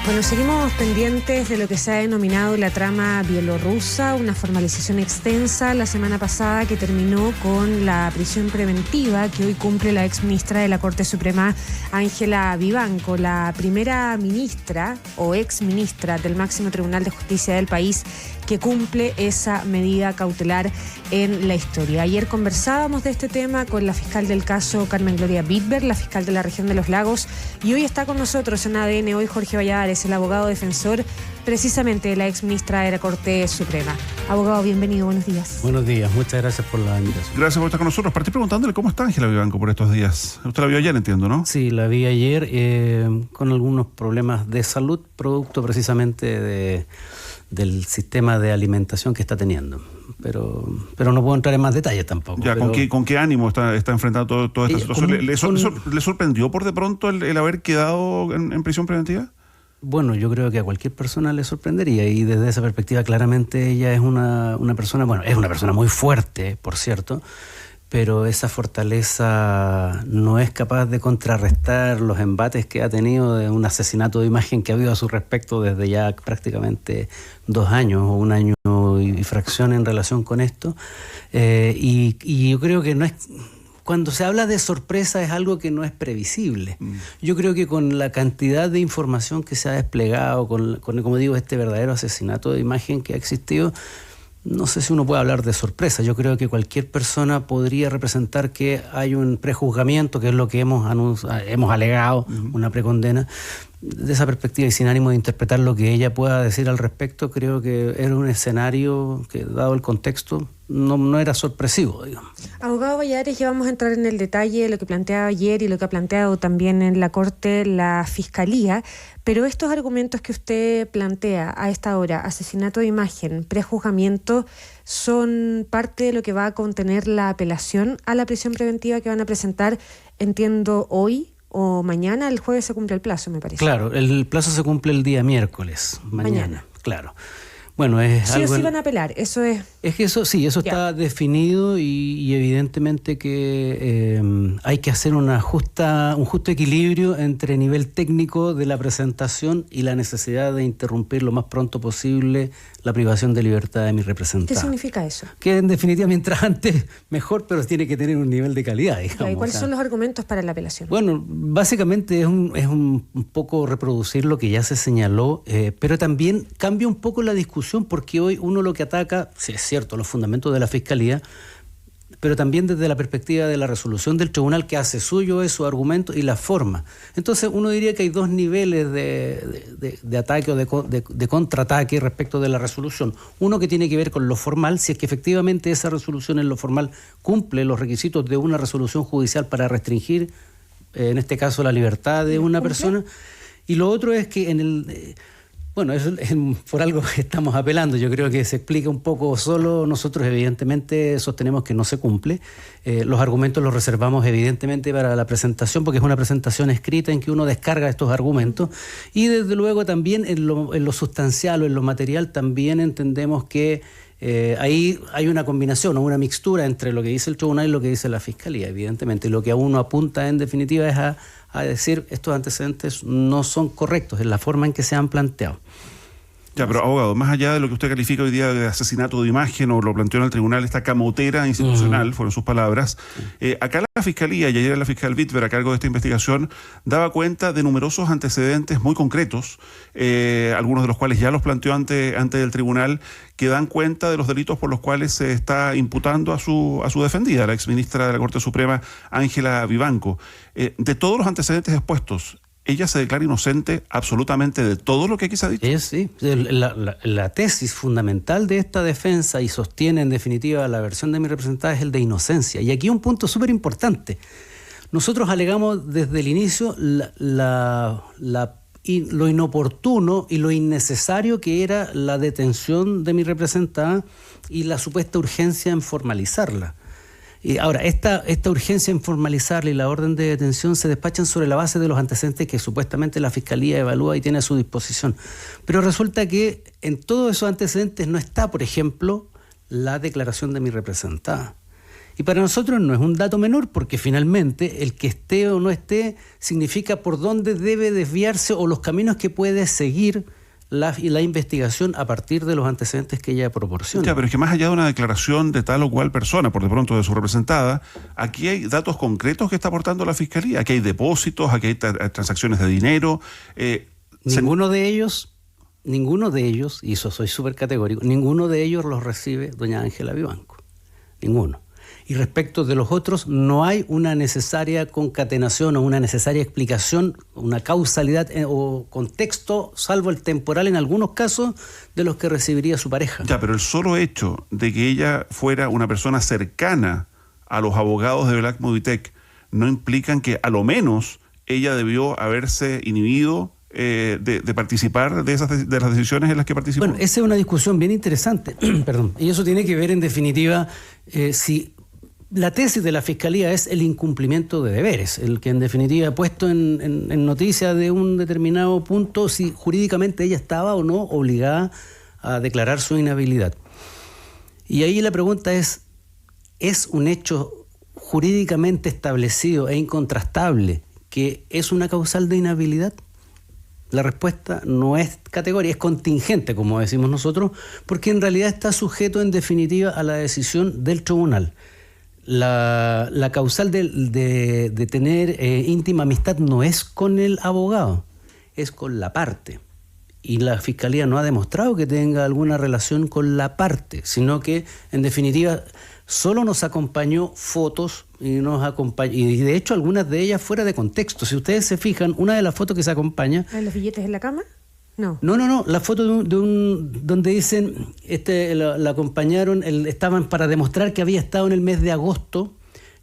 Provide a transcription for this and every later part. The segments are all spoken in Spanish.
Bueno, seguimos pendientes de lo que se ha denominado la trama bielorrusa, una formalización extensa la semana pasada que terminó con la prisión preventiva que hoy cumple la exministra de la Corte Suprema, Ángela Vivanco, la primera ministra o exministra del máximo tribunal de justicia del país que cumple esa medida cautelar en la historia. Ayer conversábamos de este tema con la fiscal del caso, Carmen Gloria Bitber, la fiscal de la región de Los Lagos, y hoy está con nosotros en ADN Hoy Jorge Valladares, el abogado defensor precisamente de la exministra de la Corte Suprema. Abogado, bienvenido, buenos días. Buenos días, muchas gracias por la invitación. Gracias por estar con nosotros. Partí preguntándole cómo está Ángela Vivanco por estos días. Usted la vio ayer, entiendo, ¿no? Sí, la vi ayer con algunos problemas de salud, producto precisamente del sistema de alimentación que está teniendo. Pero no puedo entrar en más detalles tampoco. Ya, pero... ¿con qué ánimo está enfrentando toda esta situación? ¿Le sorprendió por de pronto el haber quedado en prisión preventiva? Bueno, yo creo que a cualquier persona le sorprendería, y desde esa perspectiva claramente ella es una persona, bueno, es una persona muy fuerte, por cierto, pero esa fortaleza no es capaz de contrarrestar los embates que ha tenido de un asesinato de imagen que ha habido a su respecto desde ya prácticamente 2 años o 1 año y fracción en relación con esto. Y yo creo que no es... Cuando se habla de sorpresa es algo que no es previsible. Yo creo que con la cantidad de información que se ha desplegado, con como digo, este verdadero asesinato de imagen que ha existido, no sé si uno puede hablar de sorpresa. Yo creo que cualquier persona podría representar que hay un prejuzgamiento, que es lo que hemos alegado, una precondena. De esa perspectiva y sin ánimo de interpretar lo que ella pueda decir al respecto, creo que era un escenario que, dado el contexto, no era sorpresivo, digamos. Abogado Valladares, ya vamos a entrar en el detalle de lo que planteaba ayer y lo que ha planteado también en la Corte la Fiscalía, pero estos argumentos que usted plantea a esta hora, asesinato de imagen, prejuzgamiento, ¿son parte de lo que va a contener la apelación a la prisión preventiva que van a presentar, entiendo, hoy o mañana? El jueves se cumple el plazo, me parece. Claro, el plazo se cumple el día miércoles, mañana. Claro. Bueno, es sí algo... o sí van a apelar, eso es... Es que eso sí, eso está definido y evidentemente que hay que hacer un justo equilibrio entre nivel técnico de la presentación y la necesidad de interrumpir lo más pronto posible la privación de libertad de mi representante. ¿Qué significa eso? Que en definitiva mientras antes mejor, pero tiene que tener un nivel de calidad, digamos. ¿Y cuáles son los argumentos para la apelación? Bueno, básicamente es un poco reproducir lo que ya se señaló, pero también cambia un poco la discusión, porque hoy uno lo que ataca, sí es cierto, los fundamentos de la Fiscalía, pero también desde la perspectiva de la resolución del tribunal, que hace suyo esos argumentos y la forma. Entonces uno diría que hay 2 niveles de ataque o de contraataque respecto de la resolución. Uno que tiene que ver con lo formal, si es que efectivamente esa resolución en lo formal cumple los requisitos de una resolución judicial para restringir, en este caso, la libertad de una persona. Y lo otro es que bueno, eso es por algo que estamos apelando. Yo creo que se explica un poco solo. Nosotros evidentemente sostenemos que no se cumple. Los argumentos los reservamos evidentemente para la presentación, porque es una presentación escrita en que uno descarga estos argumentos. Y desde luego también en lo sustancial o en lo material también entendemos que ahí hay una combinación o una mixtura entre lo que dice el tribunal y lo que dice la Fiscalía, evidentemente. Lo que a uno apunta en definitiva es a decir estos antecedentes no son correctos en la forma en que se han planteado. Ya, pero abogado, más allá de lo que usted califica hoy día de asesinato de imagen o lo planteó en el tribunal, esta camotera institucional, fueron sus palabras, acá la Fiscalía, y ayer la fiscal Bitber, a cargo de esta investigación, daba cuenta de numerosos antecedentes muy concretos, algunos de los cuales ya los planteó ante el tribunal, que dan cuenta de los delitos por los cuales se está imputando a su defendida, la exministra de la Corte Suprema, Ángela Vivanco. De todos los antecedentes expuestos, ¿ella se declara inocente absolutamente de todo lo que aquí se ha dicho? Sí. La tesis fundamental de esta defensa, y sostiene en definitiva la versión de mi representada, es el de inocencia. Y aquí un punto súper importante. Nosotros alegamos desde el inicio lo inoportuno y lo innecesario que era la detención de mi representada y la supuesta urgencia en formalizarla. Y ahora, esta urgencia en formalizarla y la orden de detención se despachan sobre la base de los antecedentes que supuestamente la Fiscalía evalúa y tiene a su disposición. Pero resulta que en todos esos antecedentes no está, por ejemplo, la declaración de mi representada. Y para nosotros no es un dato menor, porque finalmente el que esté o no esté significa por dónde debe desviarse o los caminos que puede seguir la investigación a partir de los antecedentes que ella proporciona. Ya, pero es que más allá de una declaración de tal o cual persona, por de pronto de su representada, aquí hay datos concretos que está aportando la Fiscalía. Aquí hay depósitos, aquí hay transacciones de dinero. Ninguno de ellos, y eso soy súper categórico, ninguno de ellos los recibe doña Ángela Vivanco. Ninguno. Y respecto de los otros, no hay una necesaria concatenación o una necesaria explicación, una causalidad o contexto, salvo el temporal en algunos casos, de los que recibiría su pareja. Ya, pero el solo hecho de que ella fuera una persona cercana a los abogados de Black Movitech no implican que a lo menos ella debió haberse inhibido de participar de las decisiones en las que participó. Bueno, esa es una discusión bien interesante. Perdón. Y eso tiene que ver, en definitiva, si la tesis de la Fiscalía es el incumplimiento de deberes, el que en definitiva ha puesto en noticia de un determinado punto si jurídicamente ella estaba o no obligada a declarar su inhabilidad. Y ahí la pregunta ¿es un hecho jurídicamente establecido e incontrastable que es una causal de inhabilidad? La respuesta no es categórica, es contingente, como decimos nosotros, porque en realidad está sujeto en definitiva a la decisión del tribunal. La causal de tener íntima amistad no es con el abogado, es con la parte. Y la Fiscalía no ha demostrado que tenga alguna relación con la parte, sino que, en definitiva, solo nos acompañó fotos y de hecho algunas de ellas fuera de contexto. Si ustedes se fijan, una de las fotos que se acompaña... ¿Los billetes en la cama? No. No. La foto donde dicen, la acompañaron, estaban para demostrar que había estado en el mes de agosto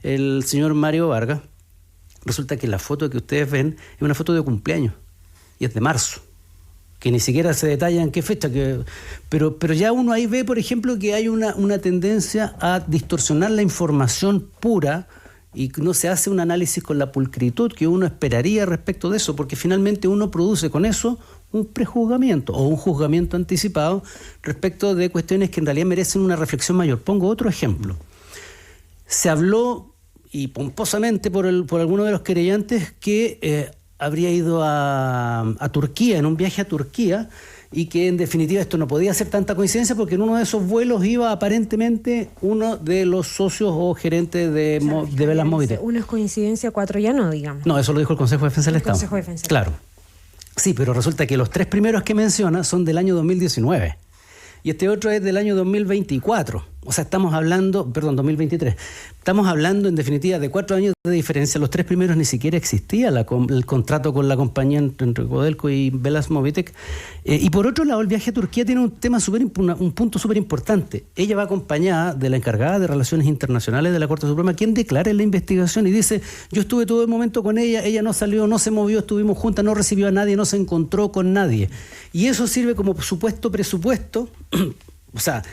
el señor Mario Vargas. Resulta que la foto que ustedes ven es una foto de cumpleaños y es de marzo, que ni siquiera se detalla en qué fecha, pero ya uno ahí ve, por ejemplo, que hay una tendencia a distorsionar la información pura y no se hace un análisis con la pulcritud que uno esperaría respecto de eso, porque finalmente uno produce con eso un prejuzgamiento o un juzgamiento anticipado respecto de cuestiones que en realidad merecen una reflexión mayor. Pongo otro ejemplo. Se habló, y pomposamente por alguno de los querellantes, que habría ido a Turquía, en un viaje a Turquía, y que en definitiva esto no podía ser tanta coincidencia porque en uno de esos vuelos iba aparentemente uno de los socios o gerentes de Velas Movitech. Uno es coincidencia, 4 ya no, digamos. No, eso lo dijo el Consejo de Defensa del Estado. Consejo de Defensa. Claro. Sí, pero resulta que los 3 primeros que menciona son del año 2019 y este otro es del año 2024. O sea, 2023. Estamos hablando, en definitiva, de 4 años de diferencia. Los 3 primeros ni siquiera existía el contrato con la compañía entre Codelco y Velas Movitech. Y por otro lado, el viaje a Turquía tiene un punto súper importante. Ella va acompañada de la encargada de Relaciones Internacionales de la Corte Suprema, quien declara en la investigación y dice: yo estuve todo el momento con ella, ella no salió, no se movió, estuvimos juntas, no recibió a nadie, no se encontró con nadie. Y eso sirve como supuesto presupuesto, o sea,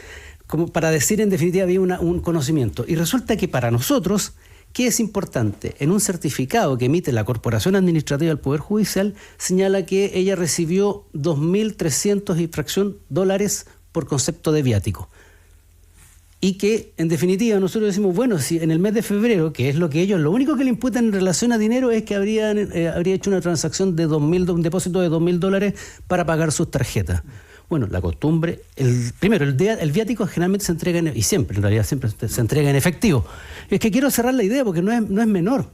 como para decir en definitiva había un conocimiento. Y resulta que para nosotros, ¿qué es importante? En un certificado que emite la Corporación Administrativa del Poder Judicial, señala que ella recibió 2.300 y fracción dólares por concepto de viático. Y que, en definitiva, nosotros decimos, bueno, si en el mes de febrero, que es lo que ellos, lo único que le imputan en relación a dinero es que habría hecho una transacción de un depósito de $2.000 para pagar sus tarjetas. Bueno, la costumbre, el viático generalmente se entrega y siempre se entrega en efectivo. Es que quiero cerrar la idea porque no es menor.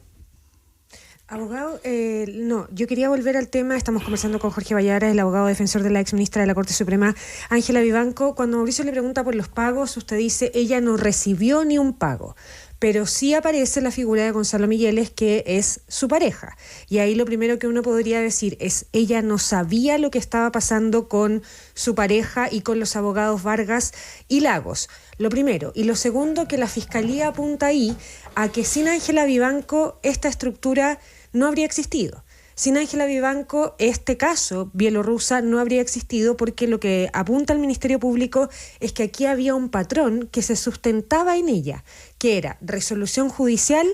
Abogado, yo quería volver al tema. Estamos conversando con Jorge Bayaras, el abogado defensor de la exministra de la Corte Suprema, Ángela Vivanco. Cuando Mauricio le pregunta por los pagos, usted dice, ella no recibió ni un pago. Pero sí aparece la figura de Gonzalo Migueles, que es su pareja. Y ahí lo primero que uno podría decir es, ella no sabía lo que estaba pasando con su pareja y con los abogados Vargas y Lagos. Lo primero. Y lo segundo, que la Fiscalía apunta ahí a que sin Ángela Vivanco esta estructura no habría existido. Sin Ángela Vivanco, este caso bielorrusa no habría existido, porque lo que apunta el Ministerio Público es que aquí había un patrón que se sustentaba en ella, que era resolución judicial,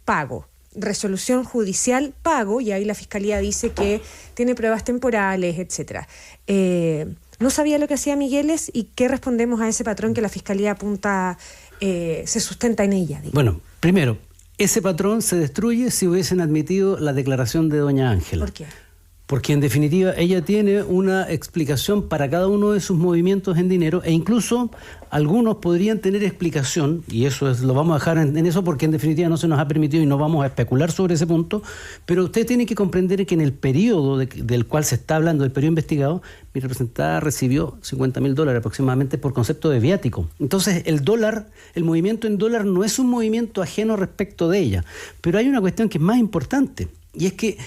pago. Resolución judicial, pago, y ahí la Fiscalía dice que tiene pruebas temporales, etcétera. ¿No sabía lo que hacía Migueles? ¿Y qué respondemos a ese patrón que la Fiscalía apunta se sustenta en ella. Digo. Bueno, primero, ese patrón se destruye si hubiesen admitido la declaración de doña Ángela. ¿Por qué? Porque en definitiva ella tiene una explicación para cada uno de sus movimientos en dinero, e incluso algunos podrían tener explicación, y eso lo vamos a dejar en eso porque en definitiva no se nos ha permitido y no vamos a especular sobre ese punto, pero usted tiene que comprender que en el periodo del cual se está hablando, del periodo investigado, mi representada recibió $50.000 aproximadamente por concepto de viático. Entonces el movimiento en dólar no es un movimiento ajeno respecto de ella, pero hay una cuestión que es más importante, y es que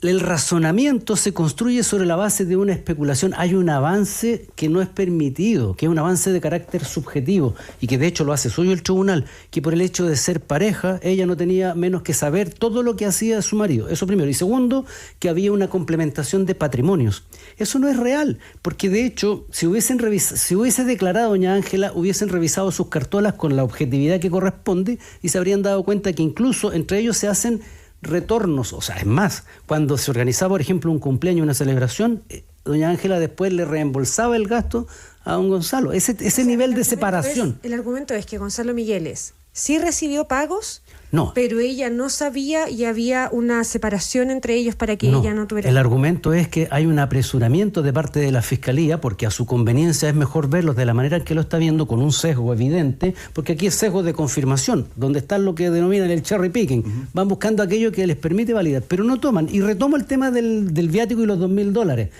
el razonamiento se construye sobre la base de una especulación. Hay un avance que no es permitido, que es un avance de carácter subjetivo y que de hecho lo hace suyo el tribunal, que por el hecho de ser pareja, ella no tenía menos que saber todo lo que hacía su marido. Eso primero. Y segundo, que había una complementación de patrimonios. Eso no es real, porque de hecho, si hubiese declarado doña Ángela, hubiesen revisado sus cartolas con la objetividad que corresponde y se habrían dado cuenta que incluso entre ellos se hacen retornos, o sea, es más, cuando se organizaba, por ejemplo, un cumpleaños, una celebración, doña Ángela después le reembolsaba el gasto a don Gonzalo. Ese nivel de separación. El argumento es que Gonzalo Migueles sí recibió pagos, no, pero ella no sabía y había una separación entre ellos para que ella no tuviera... El argumento es que hay un apresuramiento de parte de la Fiscalía porque a su conveniencia es mejor verlos de la manera en que lo está viendo, con un sesgo evidente, porque aquí es sesgo de confirmación, donde está lo que denominan el cherry picking. Van buscando aquello que les permite validar, pero no toman. Y retomo el tema del viático y los $2.000,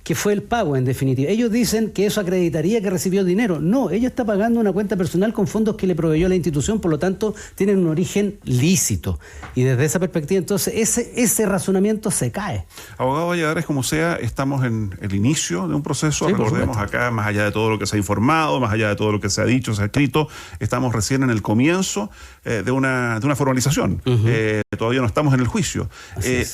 que fue el pago en definitiva. Ellos dicen que eso acreditaría que recibió dinero. No, ella está pagando una cuenta personal con fondos que le proveyó la institución, por lo tanto tienen un origen lícito. Y desde esa perspectiva, entonces, ese razonamiento se cae. Abogado Valladares, como sea, estamos en el inicio de un proceso. Sí, recordemos acá, más allá de todo lo que se ha informado, más allá de todo lo que se ha dicho, se ha escrito, estamos recién en el comienzo de una formalización. Todavía no estamos en el juicio.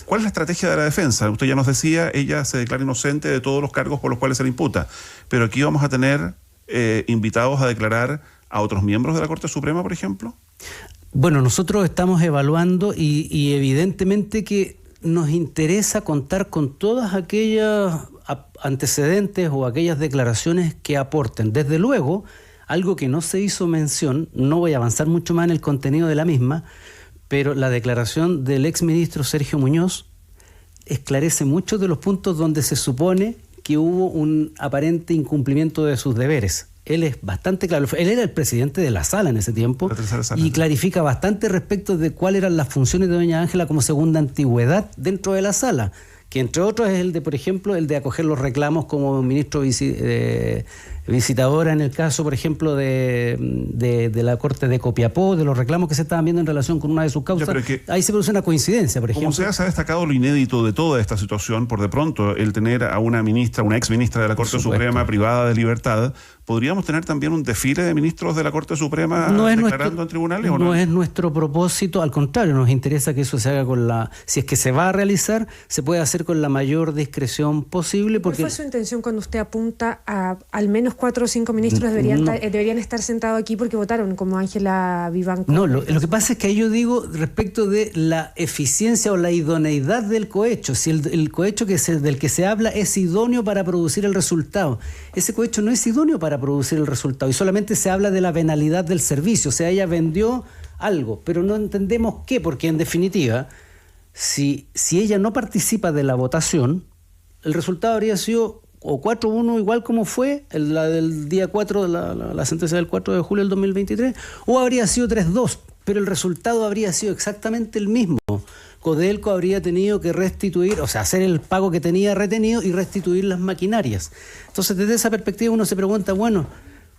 ¿Cuál es la estrategia de la defensa? Usted ya nos decía, ella se declara inocente de todos los cargos por los cuales se le imputa, pero aquí vamos a tener invitados a declarar a otros miembros de la Corte Suprema, por ejemplo. Bueno, nosotros estamos evaluando y evidentemente que nos interesa contar con todas aquellas antecedentes o aquellas declaraciones que aporten. Desde luego, algo que no se hizo mención, no voy a avanzar mucho más en el contenido de la misma, pero la declaración del exministro Sergio Muñoz esclarece muchos de los puntos donde se supone que hubo un aparente incumplimiento de sus deberes. Él es bastante claro. Él era el presidente de la sala en ese tiempo y clarifica bastante respecto de cuáles eran las funciones de doña Ángela como segunda antigüedad dentro de la sala, que entre otros es el de, por ejemplo, el de acoger los reclamos como ministro visitadora en el caso, por ejemplo, de la Corte de Copiapó, de los reclamos que se estaban viendo en relación con una de sus causas. Ahí se produce una coincidencia, por ejemplo. Como se ha destacado lo inédito de toda esta situación, por de pronto, el tener a una ex ministra de la Corte Suprema privada de libertad, ¿podríamos tener también un desfile de ministros de la Corte Suprema declarando en tribunales o no? No es nuestro propósito, al contrario, nos interesa que eso se haga si es que se va a realizar, se puede hacer con la mayor discreción posible. ¿Cuál fue su intención cuando usted apunta a al menos 4 o 5 ministros deberían estar sentados aquí porque votaron, como Ángela Vivanco? No, lo que pasa es que yo digo respecto de la eficiencia o la idoneidad del cohecho. Si el cohecho del que se habla es idóneo para producir el resultado, ese cohecho no es idóneo para producir el resultado y solamente se habla de la venalidad del servicio. O sea, ella vendió algo, pero no entendemos qué, porque en definitiva, si ella no participa de la votación, el resultado habría sido o 4-1 igual como fue la del día 4, la sentencia del 4 de julio del 2023, o habría sido 3-2, pero el resultado habría sido exactamente el mismo. Codelco habría tenido que restituir, o sea, hacer el pago que tenía retenido y restituir las maquinarias. Entonces, desde esa perspectiva uno se pregunta, bueno,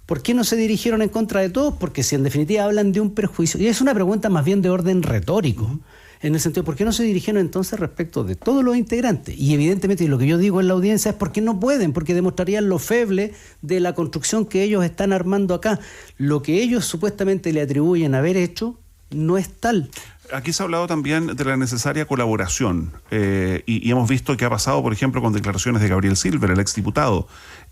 ¿por qué no se dirigieron en contra de todos? Porque si en definitiva hablan de un perjuicio, y es una pregunta más bien de orden retórico, en el sentido, ¿por qué no se dirigieron entonces respecto de todos los integrantes? Y evidentemente, y lo que yo digo en la audiencia es porque no pueden, porque demostrarían lo feble de la construcción que ellos están armando acá. Lo que ellos supuestamente le atribuyen haber hecho no es tal. Aquí se ha hablado también de la necesaria colaboración y hemos visto que ha pasado, por ejemplo, con declaraciones de Gabriel Silver, el exdiputado.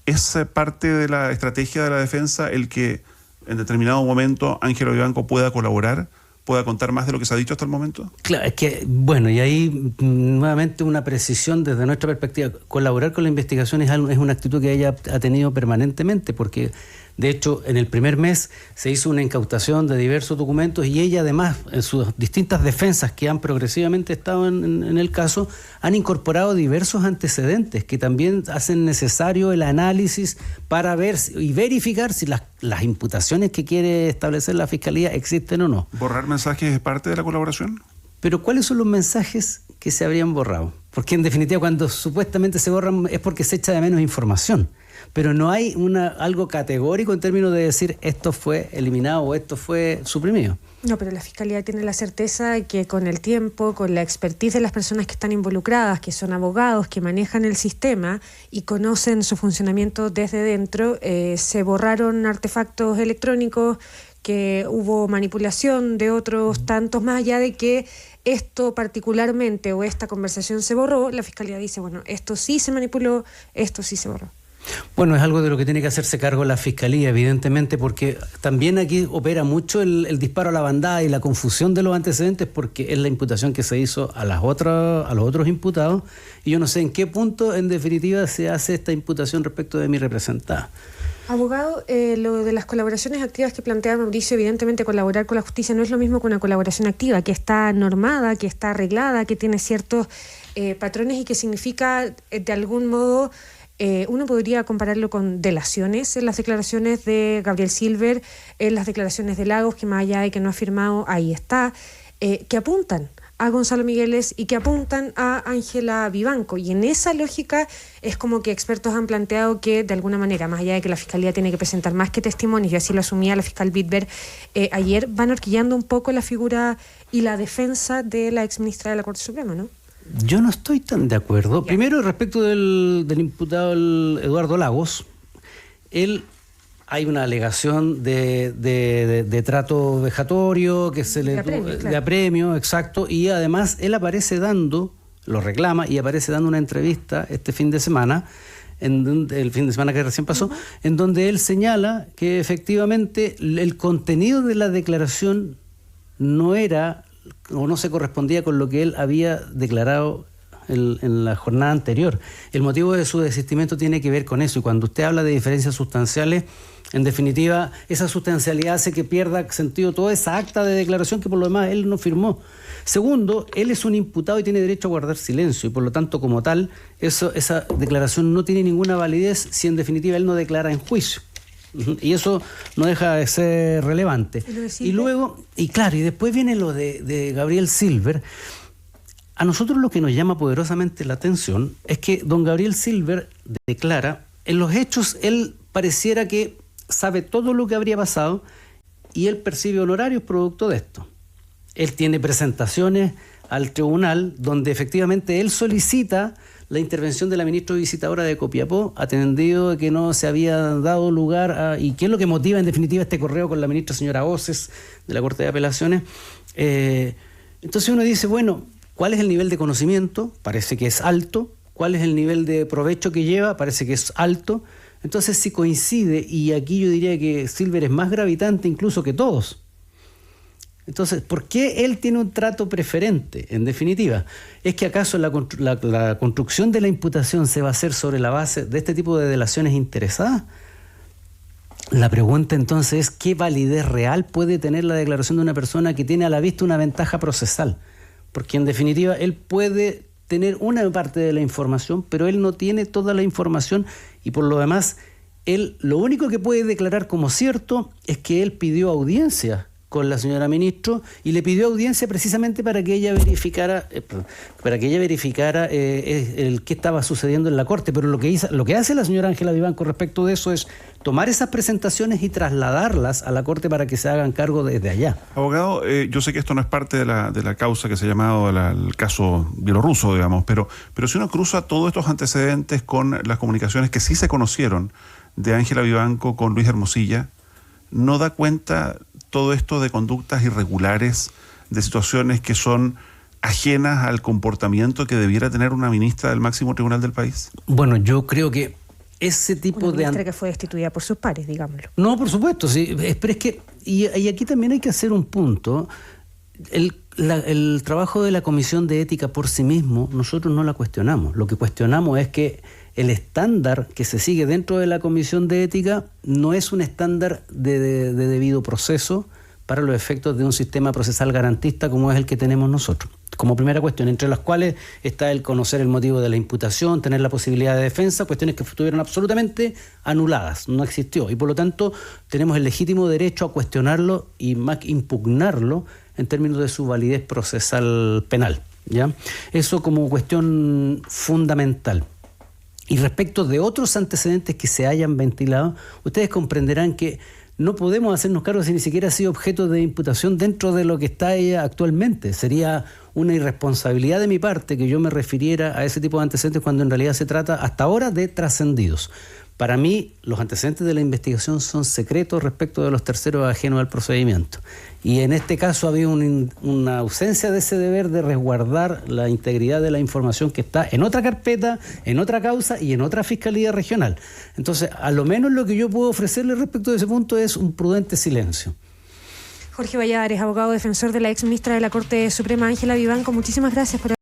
¿Es parte de la estrategia de la defensa el que en determinado momento Ángela Vivanco pueda colaborar, pueda contar más de lo que se ha dicho hasta el momento? Claro, es que, bueno, y ahí nuevamente una precisión desde nuestra perspectiva. Colaborar con la investigación es una actitud que ella ha tenido permanentemente, porque De hecho, en el primer mes se hizo una incautación de diversos documentos y ella además, en sus distintas defensas que han progresivamente estado en el caso, han incorporado diversos antecedentes que también hacen necesario el análisis para ver y verificar si las imputaciones que quiere establecer la Fiscalía existen o no. ¿Borrar mensajes es parte de la colaboración? Pero ¿cuáles son los mensajes que se habrían borrado? Porque en definitiva cuando supuestamente se borran es porque se echa de menos información. Pero no hay algo categórico en términos de decir esto fue eliminado o esto fue suprimido. No, pero la Fiscalía tiene la certeza de que con el tiempo, con la expertise de las personas que están involucradas, que son abogados, que manejan el sistema y conocen su funcionamiento desde dentro, se borraron artefactos electrónicos, que hubo manipulación de otros tantos, más allá de que esto particularmente o esta conversación se borró, la Fiscalía dice, bueno, esto sí se manipuló, esto sí se borró. Bueno, es algo de lo que tiene que hacerse cargo la Fiscalía, evidentemente, porque también aquí opera mucho el disparo a la bandada y la confusión de los antecedentes, porque es la imputación que se hizo a los otros imputados, y yo no sé en qué punto, en definitiva, se hace esta imputación respecto de mi representada. Abogado, lo de las colaboraciones activas que plantea Mauricio, evidentemente colaborar con la justicia no es lo mismo que una colaboración activa, que está normada, que está arreglada, que tiene ciertos patrones y que significa, de algún modo, uno podría compararlo con delaciones en las declaraciones de Gabriel Silver, en las declaraciones de Lagos, que más allá de que no ha firmado, ahí está, que apuntan a Gonzalo Migueles y que apuntan a Ángela Vivanco. Y en esa lógica es como que expertos han planteado que, de alguna manera, más allá de que la Fiscalía tiene que presentar más que testimonios, y así lo asumía la fiscal Bitber ayer, van horquillando un poco la figura y la defensa de la exministra de la Corte Suprema, ¿no? Yo no estoy tan de acuerdo. Ya. Primero, respecto del imputado Eduardo Lagos, hay una alegación de trato vejatorio que se le de apremio, exacto, y además él aparece lo reclama y aparece dando una entrevista este fin de semana, el fin de semana que recién pasó, en donde él señala que efectivamente el contenido de la declaración no era o no se correspondía con lo que él había declarado en la jornada anterior. El motivo de su desistimiento tiene que ver con eso, y cuando usted habla de diferencias sustanciales, en definitiva, esa sustancialidad hace que pierda sentido toda esa acta de declaración que por lo demás él no firmó. Segundo, él es un imputado y tiene derecho a guardar silencio, y por lo tanto, como tal, esa declaración no tiene ninguna validez si en definitiva él no declara en juicio. Y eso no deja de ser relevante. Y luego, y después viene lo de Gabriel Silver. A nosotros lo que nos llama poderosamente la atención es que don Gabriel Silver declara, en los hechos él pareciera que sabe todo lo que habría pasado y él percibe honorarios producto de esto. Él tiene presentaciones al tribunal donde efectivamente él solicita la intervención de la ministra visitadora de Copiapó, atendido que no se había dado lugar y qué es lo que motiva en definitiva este correo con la ministra señora Oces de la Corte de Apelaciones. Entonces uno dice, bueno, ¿cuál es el nivel de conocimiento? Parece que es alto. ¿Cuál es el nivel de provecho que lleva? Parece que es alto. Entonces si coincide, y aquí yo diría que Silver es más gravitante incluso que todos. Entonces, ¿por qué él tiene un trato preferente? En definitiva, ¿es que acaso la construcción de la imputación se va a hacer sobre la base de este tipo de delaciones interesadas? La pregunta entonces es, ¿qué validez real puede tener la declaración de una persona que tiene a la vista una ventaja procesal? Porque en definitiva, él puede tener una parte de la información, pero él no tiene toda la información, y por lo demás, él lo único que puede declarar como cierto es que él pidió audiencia con la señora ministro y le pidió audiencia precisamente para que ella verificara el qué estaba sucediendo en la Corte. Pero lo que hace la señora Ángela Vivanco respecto de eso es tomar esas presentaciones y trasladarlas a la Corte para que se hagan cargo desde allá. Abogado, yo sé que esto no es parte de la causa que se ha llamado el caso bielorruso, digamos, pero si uno cruza todos estos antecedentes con las comunicaciones que sí se conocieron de Ángela Vivanco con Luis Hermosilla, ¿no da cuenta todo esto de conductas irregulares, de situaciones que son ajenas al comportamiento que debiera tener una ministra del máximo tribunal del país? Bueno, yo creo que ese tipo una ministra que fue destituida por sus pares, digámoslo. No, por supuesto, sí, pero es que, y aquí también hay que hacer un punto. El trabajo de la Comisión de Ética por sí mismo, nosotros no la cuestionamos. Lo que cuestionamos es que el estándar que se sigue dentro de la Comisión de Ética no es un estándar de debido proceso para los efectos de un sistema procesal garantista como es el que tenemos nosotros. Como primera cuestión, entre las cuales está el conocer el motivo de la imputación, tener la posibilidad de defensa, cuestiones que estuvieron absolutamente anuladas, no existió. Y por lo tanto, tenemos el legítimo derecho a cuestionarlo y más impugnarlo en términos de su validez procesal penal, ¿ya? Eso como cuestión fundamental. Y respecto de otros antecedentes que se hayan ventilado, ustedes comprenderán que no podemos hacernos cargo si ni siquiera ha sido objeto de imputación dentro de lo que está ella actualmente. Sería una irresponsabilidad de mi parte que yo me refiriera a ese tipo de antecedentes cuando en realidad se trata hasta ahora de trascendidos. Para mí, los antecedentes de la investigación son secretos respecto de los terceros ajenos al procedimiento. Y en este caso había una ausencia de ese deber de resguardar la integridad de la información que está en otra carpeta, en otra causa y en otra fiscalía regional. Entonces, a lo menos lo que yo puedo ofrecerle respecto de ese punto es un prudente silencio. Jorge Valladares, abogado defensor de la ex ministra de la Corte Suprema, Ángela Vivanco, muchísimas gracias por